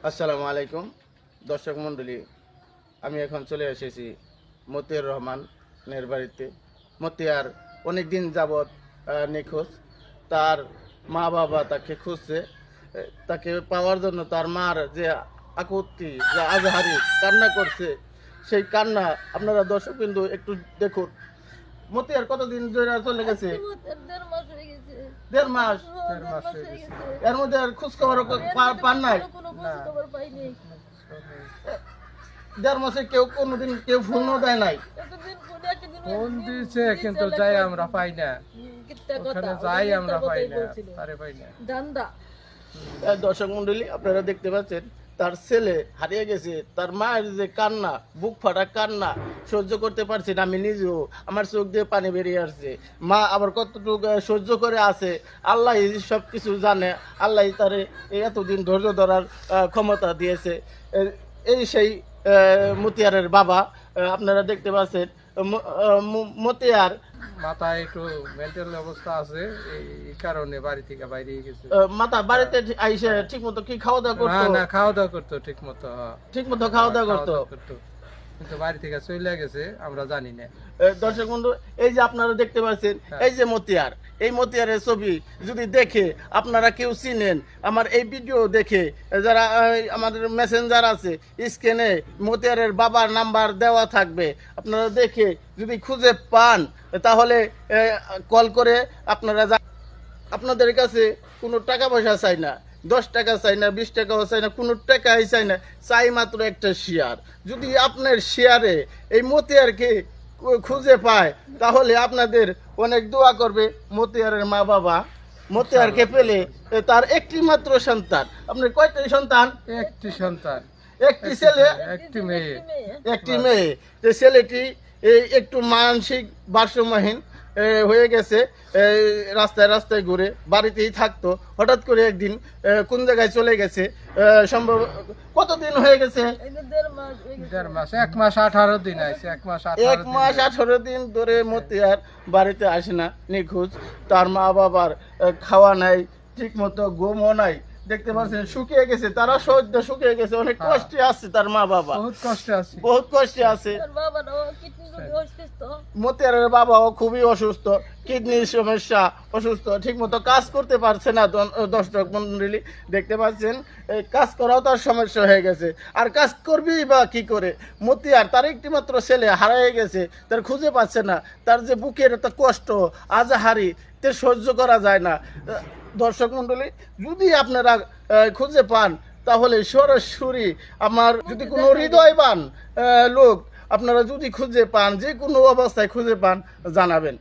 আসসালামু আলাইকুম দর্শক মণ্ডলী, আমি এখন চলে এসেছি মতিয়ার রহমানের বাড়িতে। মতিয়ার অনেক দিন যাবৎ নিখোঁজ। তার মা বাবা তাকে খুঁজছে। তাকে পাওয়ার জন্য তার মার যে আকুতি, যে আজহারি কান্না করছে, সেই কান্না আপনারা দর্শক বিন্দু একটু দেখুন। মতিয়ার কতদিন ধরে চলে গেছে? 1.5 মাস। এর মধ্যে আর খোঁজ খবর পান নাই? 1.5 মাসে কেউ কোনোদিন কেউ ফোনও দেয় নাই? ফোন দিয়েছে কিন্তু যাই আমরা পাই না, ওখানে যাই আমরা পাই না, আরে পাই না। দর্শক মন্ডলী, আপনারা দেখতে পাচ্ছেন তার ছেলে হারিয়ে গেছে। তার মায়ের যে কান্না, বুক ফাটা কান্না সহ্য করতে পারছি না আমি নিজেও। আমার চোখ দিয়ে পানি বেরিয়ে আসছে। মা আবার কতটুকু সহ্য করে আছে আল্লাহ সব কিছু জানে। আল্লাহ তারে এতদিন ধৈর্য ধরার ক্ষমতা দিয়েছে। এই সেই মতিয়ারের বাবা। আপনারা দেখতে পাচ্ছেন মতিয়ার মাথায় একটু মেন্টাল অবস্থা আছে, এই কারণে বাড়ি থেকে বাইরে গেছে। মাথা বাড়িতে আইসে ঠিক মতো কি খাওয়া দাওয়া করতো? না, খাওয়া দাওয়া করতো ঠিক মতো, ঠিক মতো খাওয়া দাওয়া করতো, কিন্তু বাড়ি থেকে চলে গেছে আমরা জানি না। দর্শক বন্ধু, এই যে আপনারা দেখতে পাচ্ছেন, এই যে মতিয়ার, এই মতিয়ারের ছবি যদি দেখে আপনারা কেউ চিনেন, আমার এই ভিডিও দেখে যারা আমাদের মেসেঞ্জার আছে স্ক্রিনে মতিয়ারের বাবার নাম্বার দেওয়া থাকবে, আপনারা দেখে যদি খুঁজে পান তাহলে কল করে আপনারা আপনাদের কাছে কোনো টাকা পয়সা চাই না, 10 টাকা চাই না, 20 টাকাও চাই না, কোনো টাকাই চাই না, চাই মাত্র একটা শেয়ার। যদি আপনার শেয়ারে এই মতিয়ারকে খুঁজে পায় তাহলে আপনাদের অনেক দোয়া করবে মতিয়ারের মা বাবা। মতিয়ারকে পেলে তার একটি মাত্র সন্তান। আপনার কয়টা সন্তান? একটি সন্তান, একটি ছেলে, একটি মেয়ে। একটি মেয়ে। যে ছেলেটি একটু মানসিক ভারসাম্যহীন হয়ে গেছে, রাস্তায় রাস্তায় ঘুরে, বাড়িতেই থাকতো। হঠাৎ করে একদিন কোন জায়গায় চলে গেছে, সম্ভব কতদিন হয়ে গেছে? 1.5 মাস, 1 মাস 18 দিন আছে। 1 মাস 18 দিন ধরে মতিয়ার বাড়িতে আসে না, নিখোঁজ। তার মা বাবার খাওয়া নাই, ঠিক মতো ঘুমও নাই। দেখতে পাচ্ছেন শুকিয়ে গেছে, তারা সহ্য শুকিয়ে গেছে, অনেক কষ্টে আছে তার মা বাবা, বহুত কষ্টে আছে, বহুত কষ্টে আছে। মতিয়ারের বাবাও খুবই অসুস্থ, কিডনির সমস্যা, অসুস্থ, ঠিক মতো কাজ করতে পারছে না। দর্শক মন্ডলী দেখতে পাচ্ছেন, কাজ করাও তার সমস্যা হয়ে গেছে। আর কাজ করবি বা কি করে? মতিয়ার তার একটি মাত্র ছেলে হারিয়ে গেছে, তার খুঁজে পাচ্ছে না। তার যে বুকের একটা কষ্ট, আজাহারি, তে সহ্য করা যায় না। দর্শক মন্ডলী, যদি আপনারা খুঁজে পান তাহলে সরাসরি আমার, যদি কোনো হৃদয়বান লোক আপনারা যদি খুঁজে পান, যে কোনো অবস্থায় খুঁজে পান, জানাবেন।